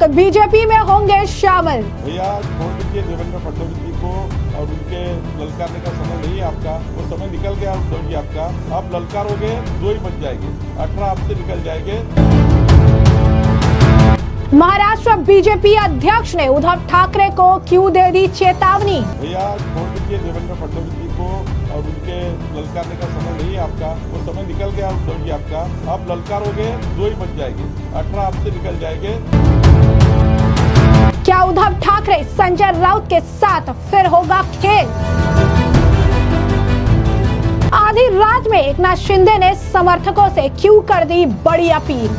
नेताक बीजेपी में होंगे शामिल। भैया छोड़ दीजिए देवेंद्र फडणवीस जी को और उनके ललकारने का समय नहीं है आपका, वो समय निकल गया उद्धव जी आपका। आप ललकारोगे 2 ही बच जाएंगे, 18 आपसे निकल जाएंगे। महाराष्ट्र बीजेपी अध्यक्ष ने उद्धव ठाकरे को क्यों दे दी चेतावनी। भैया छोड़ दीजिए देवेंद्र फडणवीस जी को और उनके ललकारने का समय नहीं है आपका, वो समय निकल गया उद्धव जी आपका। आप ललकारोगे 2 ही बच जाएंगे, 18 आपसे निकल जाएंगे। क्या उद्धव ठाकरे संजय राउत के साथ फिर होगा खेल। आधी रात में एकनाथ शिंदे ने समर्थकों से क्यों कर दी बड़ी अपील।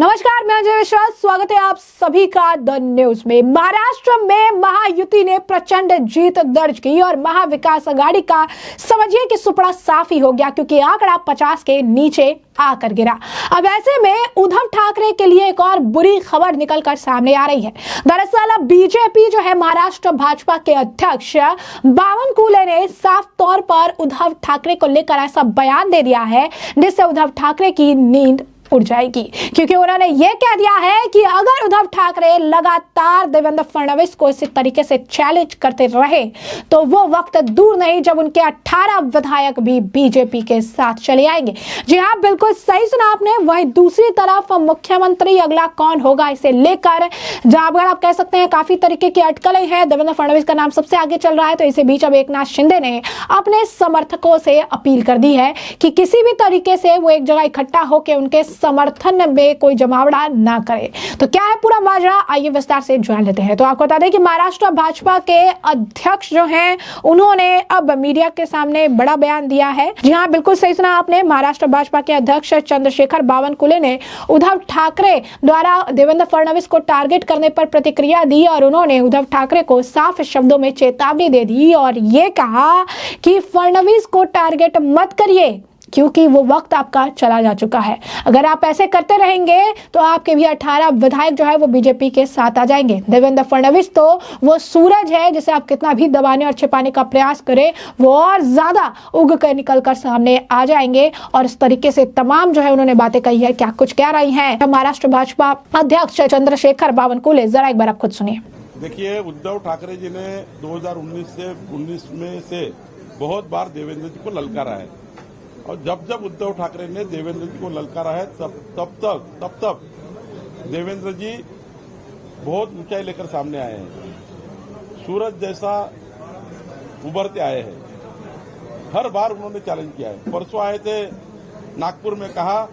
नमस्कार, मैं अजय विश्वास, स्वागत है आप सभी का द न्यूज में। महाराष्ट्र में महायुति ने प्रचंड जीत दर्ज की और महाविकास आघाड़ी का समझिए कि सुपड़ा साफ ही हो गया, क्योंकि आंकड़ा 50 के नीचे आकर गिरा। अब ऐसे में उद्धव ठाकरे के लिए एक और बुरी खबर निकलकर सामने आ रही है। दरअसल बीजेपी जो है, महाराष्ट्र भाजपा के अध्यक्ष बावनकुळे ने साफ तौर पर उद्धव ठाकरे को लेकर ऐसा बयान दे दिया है जिससे उद्धव ठाकरे की नींद उड़ जाएगी, क्योंकि उन्होंने यह कह दिया है कि अगर उद्धव ठाकरे लगातार देवेंद्र फडणवीस को इसी तरीके से चैलेंज करते रहे तो वो वक्त दूर नहीं जब उनके 18 विधायक भी बीजेपी के साथ चले आएंगे। जी हाँ, बिल्कुल सही सुना आपने। वहीं दूसरी तरफ मुख्यमंत्री अगला कौन होगा, इसे लेकर अगर आप कह सकते हैं काफी तरीके की अटकलें हैं। देवेंद्र फडणवीस का नाम सबसे आगे चल रहा है, तो इसी बीच अब एकनाथ शिंदे ने अपने समर्थकों से अपील कर दी है कि किसी भी तरीके से वो एक जगह इकट्ठा होकर उनके समर्थन में कोई जमावड़ा ना करे। तो क्या है पूरा माजरा, आइए विस्तार से जान लेते हैं। तो आपको बता दें कि महाराष्ट्र भाजपा के अध्यक्ष जो हैं, उन्होंने अब मीडिया के सामने बड़ा बयान दिया है। जी हाँ, बिल्कुल सही सुना आपने। महाराष्ट्र भाजपा के अध्यक्ष चंद्रशेखर बावनकुळे ने उद्धव ठाकरे द्वारा देवेंद्र फडणवीस को टारगेट करने पर प्रतिक्रिया दी और उन्होंने उद्धव ठाकरे को साफ शब्दों में चेतावनी दे दी और ये कहा कि फडणवीस को टारगेट मत करिए, क्योंकि वो वक्त आपका चला जा चुका है। अगर आप ऐसे करते रहेंगे तो आपके भी 18 विधायक जो है वो बीजेपी के साथ आ जाएंगे। देवेंद्र फडणवीस तो वो सूरज है जिसे आप कितना भी दबाने और छिपाने का प्रयास करें, वो और ज्यादा उग कर निकल कर सामने आ जाएंगे। और इस तरीके से तमाम जो है उन्होंने बातें कही है। क्या कुछ कह रही हैं महाराष्ट्र भाजपा अध्यक्ष चंद्रशेखर बावनकुळे, जरा एक बार आप खुद सुनिए। देखिए, उद्धव ठाकरे जी ने 2019 में से बहुत बार देवेंद्र जी को ललकारा है और जब जब उद्धव ठाकरे ने देवेंद्र जी को ललकारा है तब तक देवेंद्र जी बहुत ऊंचाई लेकर सामने आए हैं, सूरज जैसा उभरते आए हैं। हर बार उन्होंने चैलेंज किया है। परसों आए थे नागपुर में, कहा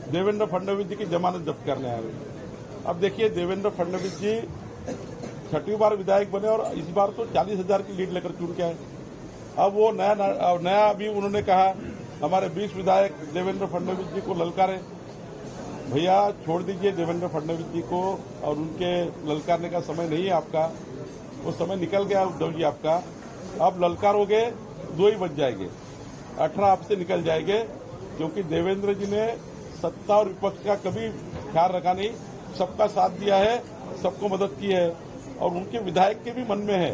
देवेंद्र फडणवीस जी की जमानत जब्त करने आए। अब देखिए, देवेंद्र फडणवीस जी 6वीं बार विधायक बने और इस बार तो 40,000 की लीड लेकर चुन के आए। अब वो नया भी उन्होंने कहा हमारे 20 विधायक देवेंद्र फडणवीस जी को ललकारे। भैया छोड़ दीजिए देवेंद्र फडणवीस जी को और उनके ललकारने का समय नहीं है आपका, वो समय निकल गया उद्धव जी आपका। आप ललकारोगे 2 ही बच जाएंगे, 18 आपसे निकल जाएंगे, क्योंकि देवेंद्र जी ने सत्ता और विपक्ष का कभी ख्याल रखा नहीं, सबका साथ दिया है, सबको मदद की है। और उनके विधायक के भी मन में है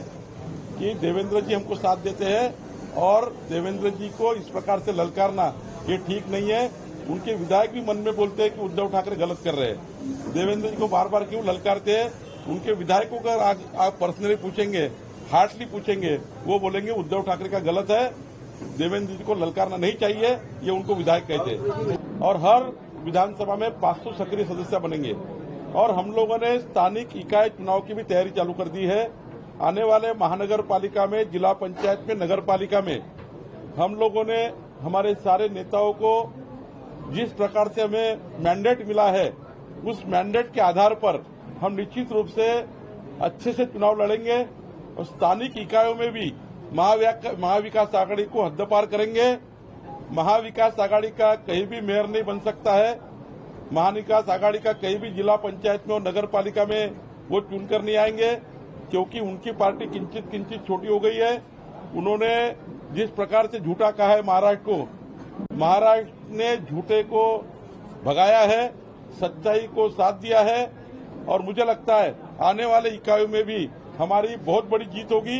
कि देवेंद्र जी हमको साथ देते हैं और देवेंद्र जी को इस प्रकार से ललकारना ये ठीक नहीं है। उनके विधायक भी मन में बोलते हैं कि उद्धव ठाकरे गलत कर रहे हैं, देवेंद्र जी को बार बार क्यों ललकारते हैं। उनके विधायकों का आप पर्सनली पूछेंगे, हार्डली पूछेंगे, वो बोलेंगे उद्धव ठाकरे का गलत है, देवेंद्र जी को ललकारना नहीं चाहिए, ये उनको विधायक कहते हैं। और हर विधानसभा में 500 सक्रिय सदस्य बनेंगे और हम लोगों ने स्थानिक इकाई चुनाव की भी तैयारी चालू कर दी है। आने वाले महानगर पालिका में, जिला पंचायत में, नगर पालिका में हम लोगों ने हमारे सारे नेताओं को जिस प्रकार से हमें मैंडेट मिला है, उस मैंडेट के आधार पर हम निश्चित रूप से अच्छे से चुनाव लड़ेंगे और स्थानिक इकाइयों में भी महाविकास आघाड़ी को हद्दपार करेंगे। महाविकास आघाड़ी का कहीं भी मेयर नहीं बन सकता है। महाविकास आघाड़ी का कहीं भी जिला पंचायत में और नगर पालिका में वो चुनकर नहीं आएंगे, क्योंकि उनकी पार्टी किंचित छोटी हो गई है। उन्होंने जिस प्रकार से झूठा कहा है महाराष्ट्र ने झूठे को भगाया है, सच्चाई को साथ दिया है और मुझे लगता है आने वाले इकाइयों में भी हमारी बहुत बड़ी जीत होगी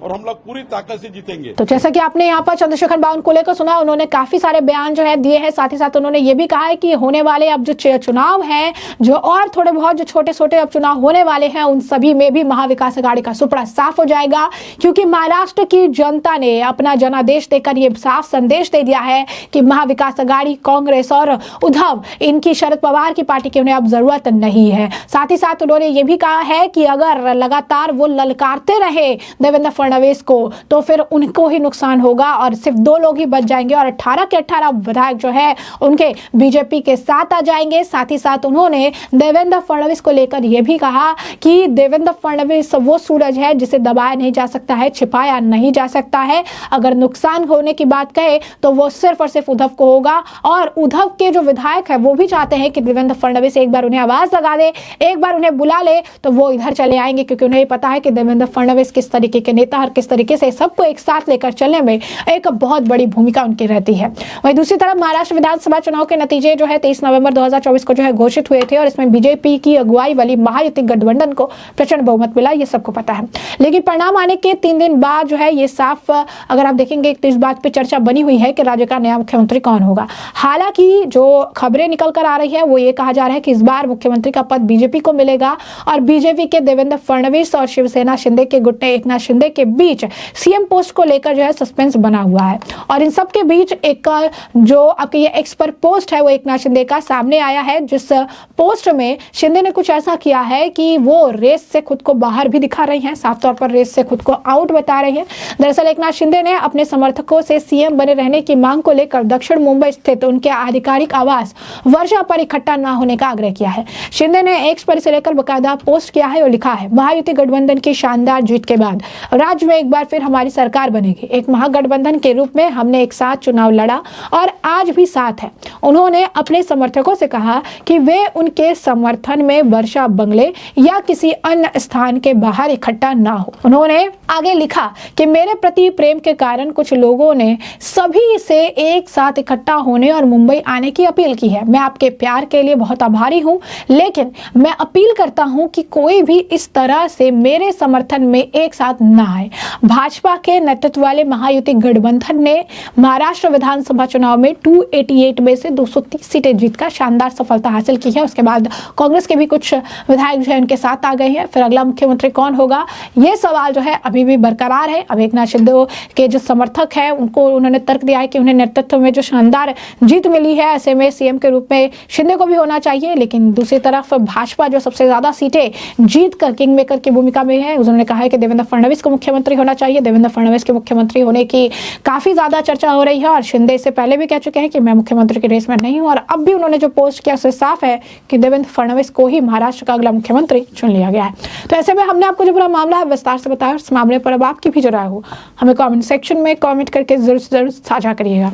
और हम लोग पूरी ताकत से जीतेंगे। तो जैसा कि आपने यहाँ पर चंद्रशेखर बावनकुले को सुना, उन्होंने काफी सारे बयान जो है दिए हैं। साथ ही साथ उन्होंने ये भी कहा है कि होने वाले अब जो चुनाव हैं, जो और थोड़े बहुत जो छोटे छोटे अब चुनाव होने वाले हैं, उन सभी में भी महाविकास अघाड़ी का सुपड़ा साफ हो जाएगा, क्योंकि महाराष्ट्र की जनता ने अपना जनादेश देकर ये साफ संदेश दे दिया है कि महाविकास अघाड़ी, कांग्रेस और उद्धव, इनकी शरद पवार की पार्टी की उन्हें अब जरूरत नहीं है। साथ ही साथ उन्होंने ये भी कहा है कि अगर लगातार वो ललकारते रहे देवेंद्र फडणवीस को, तो फिर उनको ही नुकसान होगा और सिर्फ 2 लोग ही बच जाएंगे और 18 के 18 विधायक जो है उनके बीजेपी के साथ आ जाएंगे। साथ ही साथ उन्होंने देवेंद्र फडणवीस को लेकर यह भी कहा कि देवेंद्र फडणवीस वो सूरज है जिसे दबाया नहीं जा सकता है, छिपाया नहीं जा सकता है। अगर नुकसान होने की बात कहे तो वो सिर्फ और सिर्फ उद्धव को होगा, और उद्धव के जो विधायक है वो भी चाहते हैं कि देवेंद्र फडणवीस एक बार उन्हें आवाज लगा दे, एक बार उन्हें बुला ले तो वो इधर चले आएंगे, क्योंकि उन्हें पता है कि देवेंद्र फडणवीस किस तरीके के नेता और किस तरीके से सबको एक साथ लेकर चलने में एक बहुत बड़ी भूमिका उनकी रहती है। वहीं दूसरी तरफ महाराष्ट्र विधानसभा चुनाव के नतीजे जो है 23 नवंबर 2024 को जो है घोषित हुए थे, और इसमें बीजेपी की अगुवाई वाली महायुति गठबंधन को प्रचंड बहुमत मिला, ये सबको पता है। लेकिन परिणाम आने के 3 दिन बाद जो है ये साफ, अगर आप देखेंगे तो इस बात पर चर्चा बनी हुई है कि राज्य का नया मुख्यमंत्री कौन होगा। हालांकि जो खबरें निकल कर आ रही है वो ये कहा जा रहा है कि इस बार मुख्यमंत्री का पद बीजेपी को मिलेगा, और बीजेपी के देवेंद्र फडणवीस और शिवसेना शिंदे के गुट्टे एकनाथ शिंदे के बीच सीएम पोस्ट को लेकर जो है सस्पेंस बना हुआ है। और इन सब के बीच एक जो आपके ये एक्सपर्ट पोस्ट है वो एकनाथ शिंदे का सामने आया है, जिस पोस्ट में शिंदे ने कुछ ऐसा किया है कि वो रेस से खुद को बाहर भी दिखा रही हैं, साफ तौर पर रेस से खुद को आउट बता रही हैं। दरअसल एकनाथ शिंदे ने अपने समर्थकों से सीएम बने रहने की मांग को लेकर दक्षिण मुंबई स्थित उनके आधिकारिक आवास वर्षा पर इकट्ठा न होने का आग्रह किया है। शिंदे ने एक्स पर इसे लेकर बकायदा पोस्ट किया है और लिखा है, महायुति गठबंधन की शानदार जीत के बाद राज्य में एक बार फिर हमारी सरकार बनेगी। एक महागठबंधन के रूप में हमने एक साथ चुनाव लड़ा और आज भी साथ है। उन्होंने अपने समर्थकों से कहा कि वे उनके समर्थन में वर्षा बंगले या किसी अन्य स्थान के बाहर इकट्ठा ना हो। उन्होंने आगे लिखा कि मेरे प्रति प्रेम के कारण कुछ लोगों ने सभी से एक साथ इकट्ठा होने और मुंबई आने की अपील की है। मैं आपके प्यार के लिए बहुत आभारी हूं, लेकिन मैं अपील करता हूं कि कोई भी इस तरह से मेरे समर्थन में एक साथ ना आए। भाजपा के नेतृत्व वाले महायुति गठबंधन ने महाराष्ट्र विधानसभा चुनाव में 288 में से 230 सीटें जीतकर शानदार सफलता हासिल की है। उसके बाद कांग्रेस के भी कुछ विधायक जो है उनके साथ आ गए हैं। फिर अगला मुख्यमंत्री कौन होगा, ये सवाल जो है अभी भी बरकरार है। अब एकनाथ शिंदे के जो समर्थक है उनको उन्होंने तर्क दिया है कि उन्हें नेतृत्व में जो शानदार जीत मिली है, ऐसे में सीएम के रूप में शिंदे को भी होना चाहिए। लेकिन दूसरी तरफ भाजपा जो सबसे ज्यादा सीटें जीत कर किंग मेकर की भूमिका में है, उन्होंने कहा है कि देवेंद्र फडणवीस को मुख्यमंत्री होना चाहिए। देवेंद्र फडणवीस के मुख्यमंत्री होने की काफी ज्यादा चर्चा हो रही है, और शिंदे इससे पहले भी कह चुके हैं कि मैं मुख्यमंत्री की रेस में नहीं हूं। और अब भी उन्होंने जो पोस्ट किया उससे साफ है कि देवेंद्र फडणवीस को ही महाराष्ट्र का अगला मुख्यमंत्री चुन लिया गया है। तो ऐसे में हमने आपको जो पूरा मामला है विस्तार से बताया। इस मामले पर अब आपकी भी जो राय हो हमें कमेंट सेक्शन में कमेंट करके जरूर साझा करिएगा।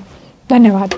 धन्यवाद।